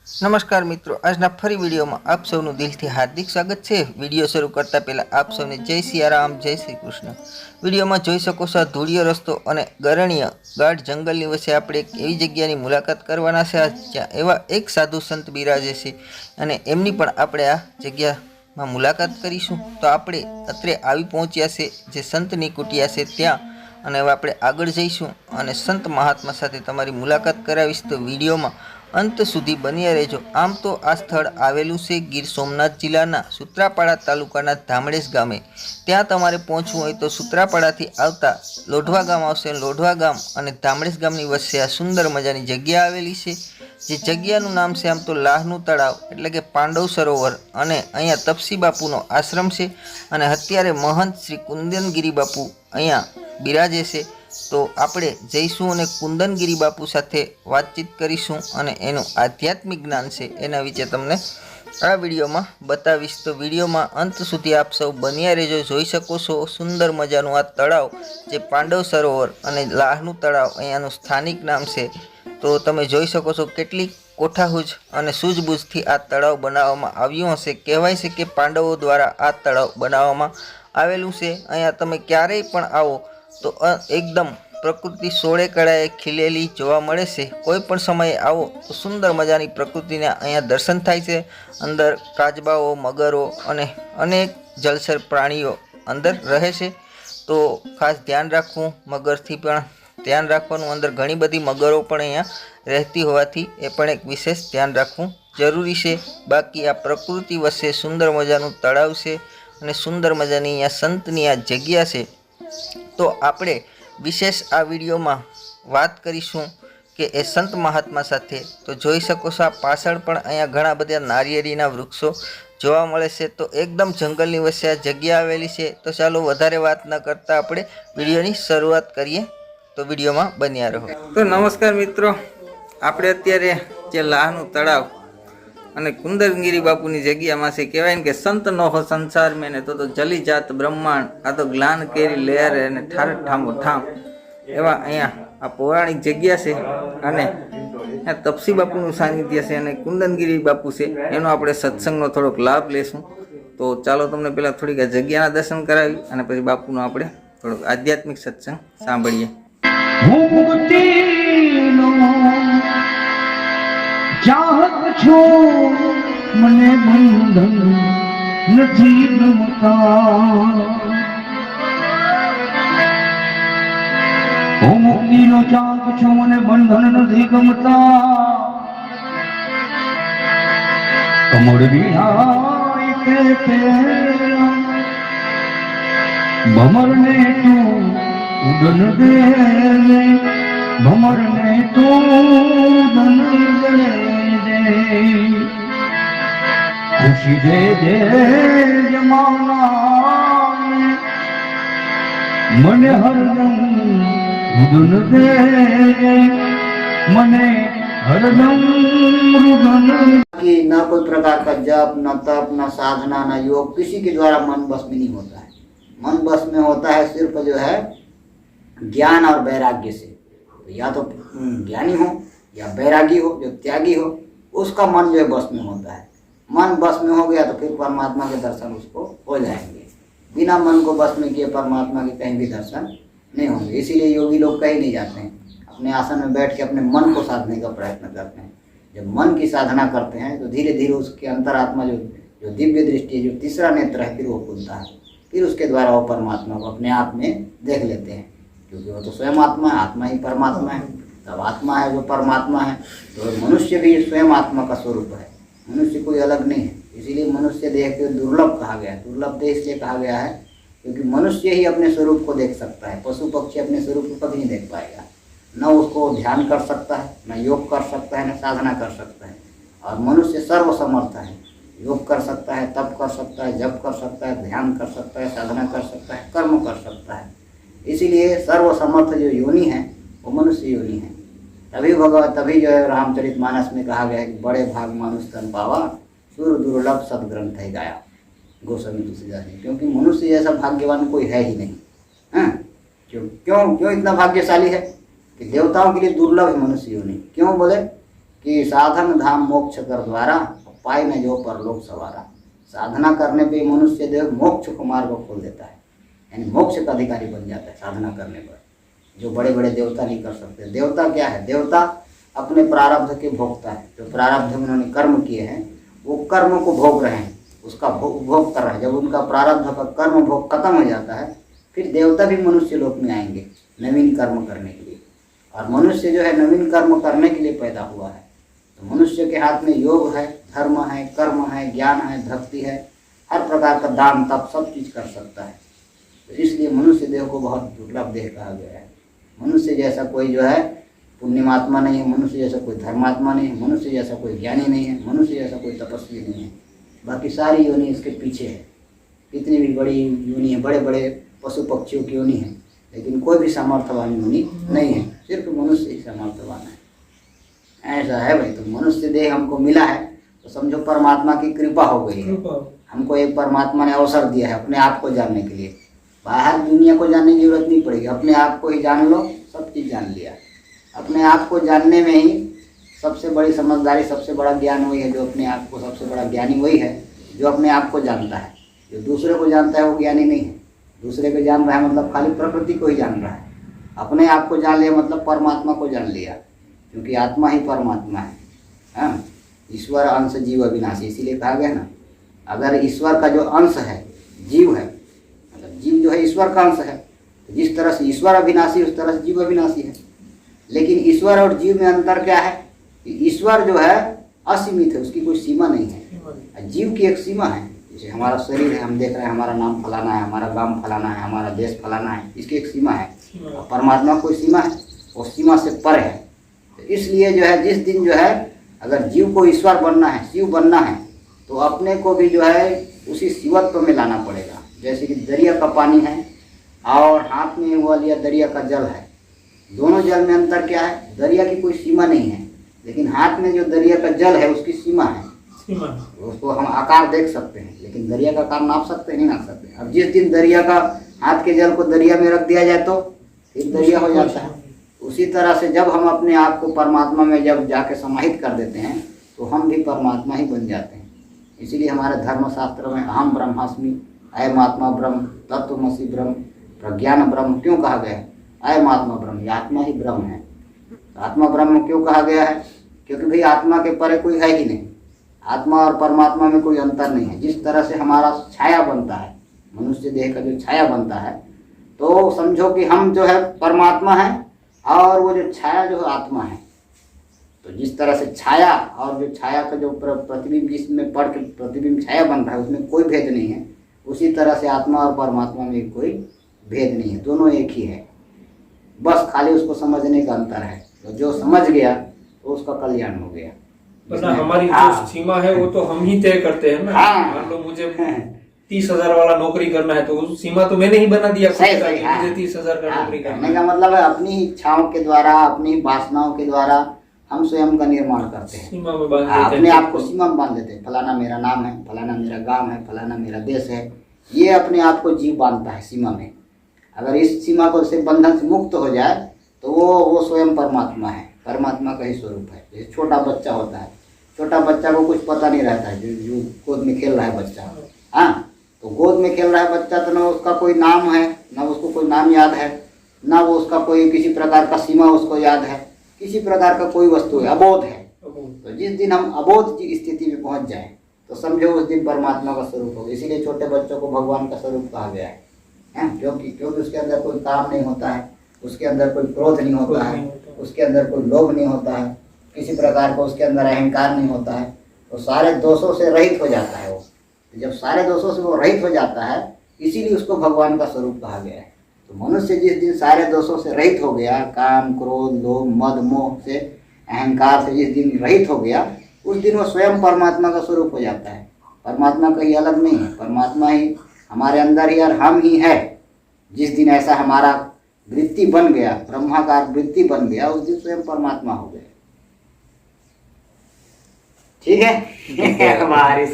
नमस्कार मित्रों, आजना फरी वीडियो में आप सबनु दिलथी हार्दिक स्वागत है। वीडियो शुरू करता पहला आप सबने जय सियाराम, जय श्री कृष्ण। वीडियो में जोई शको छो धूळियो रस्तो अने गरણીય गाઢ जंगलनी वच्चे आपणे एक एवी जग्यानी मुलाकात करवाना छे ज्यां एवा एक साधु संत बिराजे छे अने एमनी पण आपणे आ जग्यामां मुलाकात करीशुं। तो आपणे अत्रे आवी पहोंच्या छे जे संतनी कुटिया छे त्यां अने हवे आपणे आगळ जईशुं अने संत महात्मा साथे तमारी मुलाकात करावीश। तो विडियो में अंत सुधी बन्या रहेजो। आम तो आ स्थळ आवेलुं छे गीर सोमनाथ जिल्लाना सूत्रापाड़ा तालुकाना धामड़ेस गामे। त्यां तमारे पहोंचवुं होय तो सूत्रापाड़ाथी आवता लोढवा गाम आवशे। लोढवा गाम अने धामड़ेस गामनी वच्चे आ सुंदर मजानी जग्या आवेली छे। जे जग्यानुं नाम छे आम तो लाहनुं तळाव एटले के पांडव सरोवर अने अहींया तपसी बापूनो आश्रम छे अने अत्यारे महंत श्री कुंदनगिरी बापू अहींया बिराजे छे। तो आपणे जईशुं अने कुंदनगिरी बापू साथे वातचीत करीशुं अने एनुं आध्यात्मिक ज्ञान छे एना विषे तमने आ विडियो में बतावीश। तो विडियो में अंत सुधी आप सौ बन्या रहेजो। जोई शको छो सुंदर मजानुं आ तळाव जे पांडव सरोवर अने लाहनुं तळाव अहींयानुं स्थानिक नाम छे। तो तमे जोई शको छो केटली कोठाहूज अने सूझबूझथी आ तळाव बनाववामां आव्युं हशे। कहेवाय छे के पांडवो द्वारा आ तळाव बनाववामां आवेलुं छे। अहींया तमे क्यारेय पण आवो तो एकदम प्रकृति सोळे कळाए खिलेली जोवा मळे छे। कोईपण समय आवो तो सुंदर मजानी प्रकृतिने अहींया दर्शन थाय छे। अंदर काजबाओ, मगरो अने अनेक जलचर प्राणीओ अंदर रहे छे। तो खास ध्यान राखवुं, मगरथी पण ध्यान राखवानुं। अंदर घणी बधी मगरो पण अहींया રહેતી होवाथी ए पण एक विशेष ध्यान राखवुं जरूरी छे। बाकी आ प्रकृति वच्चे सुंदर मजानुं तळाव छे अने सुंदर मजानी अहींया संतनी आ जग्या छे। तो आपणे विशेष आ विडियो में बात करीशुं कि ए संत महात्मा साथे। तो जोई शको छो आ पाछळ पण अहींया घणा बधा नारिયેળીના वृक्षो जोवा मळे छे। तो एकदम जंगलनी वच्चे आ जग्या आवेली छे। तो चालो वधारे वात न करता आपणे विडियोनी शरूआत करीए। तो विडियो में बन्या रहो। तो नमस्कार मित्रों, आपणे अत्यारे जे लाहनुं तळाव अने कुंदनगिरी बापूनी जग्यामां छे। कहेवाय ने के संत नो हो संसार में ने तो जली जात ब्रह्मांड आ तो ग्लान केरी लहर अने ठार ठामो ठाम एवा अहींया आ पौराणिक जग्या छे अने आ तपसी बापूनुं सानिध्य छे अने कुंदनगिरी बापू छे एनो आपणे सत्संगनो थोड़ोक लाभ लेशुं। तो चालो तमने पहेला थोड़ीक आ जग्याना दर्शन करावी अने पछी बापूनो आपणे थोड़ोक आध्यात्मिक सत्संग सांभळीए। चाहत छो मने बंधन નથી ગમતા હું મુક્તિનો ચાહત છો મને બંધન નથી ગમતા કમળ વિહાય કે ભમરને તું ઉડન દે ભમરને તું ઉડન દે खुशी दे दे जमाना मने हरदम रुदन दे मने हरदम रुदन। कि न कोई प्रकार का जप, न तप, न साधना, न योग, किसी के द्वारा मन बस में नहीं होता है। मन बस में होता है सिर्फ जो है ज्ञान और वैराग्य से। तो या तो ज्ञानी हो या वैरागी हो, जो त्यागी हो, उसका मन जो है बस में होता है। मन बस में हो गया तो फिर परमात्मा के दर्शन उसको हो जाएंगे। बिना मन को बस में किए परमात्मा के कहीं भी दर्शन नहीं होंगे। इसीलिए योगी लोग कहीं नहीं जाते हैं, अपने आसन में बैठ के अपने मन को साधने का प्रयत्न करते हैं। जब मन की साधना करते हैं तो धीरे धीरे उसके अंतरात्मा जो दिव्य दृष्टि है, जो तीसरा नेत्र है, फिर वो खुलता है। फिर उसके द्वारा वो परमात्मा को अपने आप में देख लेते हैं, क्योंकि वो तो स्वयं आत्मा है, आत्मा ही परमात्मा है। तब आत्मा है जो परमात्मा है, तो मनुष्य भी स्वयं आत्मा का स्वरूप है। मनुष्य कोई अलग नहीं है। इसीलिए मनुष्य देह को दुर्लभ कहा गया है। दुर्लभ देह इसलिए कहा गया है क्योंकि मनुष्य ही अपने स्वरूप को देख सकता है। पशु पक्षी अपने स्वरूप को कभी नहीं देख पाएगा। न उसको ध्यान कर सकता है, न योग कर सकता है, न साधना कर सकता है। और मनुष्य सर्वसमर्थ है, योग कर सकता है, तप कर सकता है, जप कर सकता है, ध्यान कर सकता है, साधना कर सकता है, कर्म कर सकता है। इसीलिए सर्वसमर्थ जो योनि है वो मनुष्य योनि है। तभी जो है रामचरितमानस में कहा गया है कि बड़े भाग मानुष तन पावा, सुर दुर्लभ सदग्रंथ है गाया, गोस्वामी तुलसीदास जी। क्योंकि मनुष्य जैसा भाग्यवान कोई है ही नहीं। क्यों क्यों क्यों इतना भाग्यशाली है कि देवताओं के लिए दुर्लभ है मनुष्य योनि। क्यों बोले कि साधन धाम मोक्ष कर द्वारा, पाई न जो परलोक सवारा। साधना करने पे मनुष्य देव मोक्ष को मार्ग खोल देता है, यानी मोक्ष का अधिकारी बन जाता है साधना करने पर, जो बड़े बड़े देवता नहीं कर सकते। देवता क्या है? देवता अपने प्रारब्ध के भोक्ता है। जो प्रारब्ध में उन्होंने कर्म किए हैं वो कर्म को भोग रहे हैं, उसका भोग कर रहे हैं। जब उनका प्रारब्ध का कर्म भोग खत्म हो जाता है फिर देवता भी मनुष्य लोक में आएंगे नवीन कर्म करने के लिए। और मनुष्य जो है नवीन कर्म करने के लिए पैदा हुआ है। तो मनुष्य के हाथ में योग है, धर्म है, कर्म है, ज्ञान है, भक्ति है, हर प्रकार का दान तप सब चीज कर सकता है। तो इसलिए मनुष्य देह को बहुत दुर्लभ देह कहा गया है। मनुष्य जैसा कोई जो है पुण्यमात्मा नहीं है, मनुष्य जैसा कोई धर्मात्मा नहीं है, मनुष्य जैसा कोई ज्ञानी नहीं है, मनुष्य जैसा कोई तपस्वी नहीं है। बाकी सारी योनि इसके पीछे है। इतनी भी बड़ी योनि है, बड़े बड़े पशु पक्षियों की योनि है, लेकिन कोई भी सामर्थ्यवान योनि नहीं है, सिर्फ मनुष्य ही सामर्थ्यवान है। ऐसा है भाई। तो मनुष्य देह हमको मिला है तो समझो परमात्मा की कृपा हो गई है। हमको एक परमात्मा ने अवसर दिया है अपने आप को जानने के लिए। बाहर दुनिया को जानने की जरूरत नहीं पड़ेगी, अपने आप को ही जान लो, सब चीज़ जान लिया। अपने आप को जानने में ही सबसे बड़ी समझदारी, सबसे बड़ा ज्ञान वही है जो अपने आप को, सबसे बड़ा ज्ञानी वही है जो अपने आप को जानता है। जो दूसरे को जानता है वो ज्ञानी नहीं है। दूसरे को जान रहा है मतलब खाली प्रकृति को ही जान रहा है। अपने आप को जान लिया मतलब परमात्मा को जान लिया, क्योंकि आत्मा ही परमात्मा है। हाँ, ईश्वर अंश जीव अविनाशी, इसीलिए कहा गया ना, अगर ईश्वर का जो अंश है जीव है, मतलब जीव जो है ईश्वर का अंश है, तो जिस तरह से ईश्वर अविनाशी उस तरह से जीव अविनाशी है। लेकिन ईश्वर और जीव में अंतर क्या है? ईश्वर जो है असीमित है, उसकी कोई सीमा नहीं है। जीव की एक सीमा है। जैसे हमारा शरीर है, हम देख रहे हैं हमारा नाम फलाना है, हमारा गांव फलाना है, हमारा देश फलाना है, इसकी एक सीमा है। और परमात्मा कोई सीमा है, वो सीमा से पर है। तो इसलिए जो है जिस दिन जो है अगर जीव को ईश्वर बनना है, शिव बनना है, तो अपने को भी जो है उसी शिवत्व में लाना पड़ेगा। जैसे कि दरिया का पानी है और हाथ में हुआ लिया दरिया का जल है, दोनों जल में अंतर क्या है? दरिया की कोई सीमा नहीं है, लेकिन हाथ में जो दरिया का जल है उसकी सीमा है। उसको हम आकार देख सकते हैं, लेकिन दरिया का आकार नाप सकते नहीं नाप सकते। अब जिस दिन दरिया का हाथ के जल को दरिया में रख दिया जाए तो फिर दरिया हो जाता है। उसी तरह से जब हम अपने आप को परमात्मा में जब जाके समाहित कर देते हैं तो हम भी परमात्मा ही बन जाते हैं। इसीलिए हमारे धर्मशास्त्र में अहम ब्रह्मास्मि, अयम आत्मा ब्रह्म, तत्वमसि ब्रह्म, प्रज्ञान ब्रह्म क्यों कहा गया है? अयम आत्मा ब्रह्म, ये आत्मा ही ब्रह्म है। तो आत्मा ब्रह्म क्यों कहा गया है? क्योंकि भाई आत्मा के परे कोई है ही नहीं। आत्मा और परमात्मा में कोई अंतर नहीं है। जिस तरह से हमारा छाया बनता है, मनुष्य देह का जो छाया बनता है, तो समझो कि हम जो है परमात्मा है और वो जो छाया जो है आत्मा है। तो जिस तरह से छाया और जो छाया का जो प्रतिबिंब जिसमें पड़ के प्रतिबिंब छाया बन रहा है उसमें कोई भेद नहीं है, उसी तरह से आत्मा और परमात्मा में कोई भेद नहीं है, दोनों एक ही है। बस खाली उसको समझने का अंतर है। तो जो समझ गया तो उसका कल्याण हो गया। हमारी जो सीमा है वो तो हम ही तय करते हैं ना। मान लो मुझे 30,000 वाला नौकरी करना है तो उस सीमा तो मैंने ही बना दिया। मुझे 30,000 का नौकरी करने का मतलब है अपनी इच्छाओं के द्वारा, अपनी वासनाओं के द्वारा हम स्वयं का निर्माण करते हैं। सीमा में बांध देते हैं, अपने आप को सीमा में बांध देते हैं। फलाना मेरा नाम है, फलाना मेरा गांव है, फलाना मेरा देश है, ये अपने आप को जीव बांधता है सीमा में। अगर इस सीमा को से बंधन से मुक्त हो जाए तो वो स्वयं परमात्मा है, परमात्मा का ही स्वरूप है। जैसे छोटा बच्चा होता है, छोटा बच्चा को कुछ पता नहीं रहता है, जो गोद में खेल रहा है बच्चा, हाँ, तो गोद में खेल रहा है बच्चा तो ना उसका कोई नाम है, ना उसको कोई नाम याद है, ना वो उसका कोई किसी प्रकार का सीमा उसको याद है, किसी प्रकार का कोई वस्तु है, अबोध है। तो जिस दिन हम अबोध की स्थिति में पहुंच जाए तो समझो उस दिन परमात्मा का स्वरूप होगा। इसीलिए छोटे बच्चों को भगवान का स्वरूप कहा गया है, क्योंकि उसके अंदर कोई काम नहीं होता है, उसके अंदर कोई क्रोध नहीं होता है, उसके अंदर कोई लोभ नहीं होता है, किसी प्रकार का उसके अंदर अहंकार नहीं होता है, तो सारे दोषों से रहित हो जाता है वो। जब सारे दोषों से वो रहित हो जाता है इसीलिए उसको भगवान का स्वरूप कहा गया है। तो मनुष्य जिस दिन सारे दोषों से रहित हो गया, काम क्रोध लोभ मद मोह से, अहंकार से जिस दिन रहित हो गया, उस दिन वो स्वयं परमात्मा का स्वरूप हो जाता है। परमात्मा कहीं अलग नहीं है, परमात्मा ही हमारे अंदर ही और हम ही है। जिस दिन ऐसा हमारा वृत्ति बन गया, ब्रह्माकार वृत्ति बन गया, उस दिन स्वयं परमात्मा हो गया। ठीक है हमारी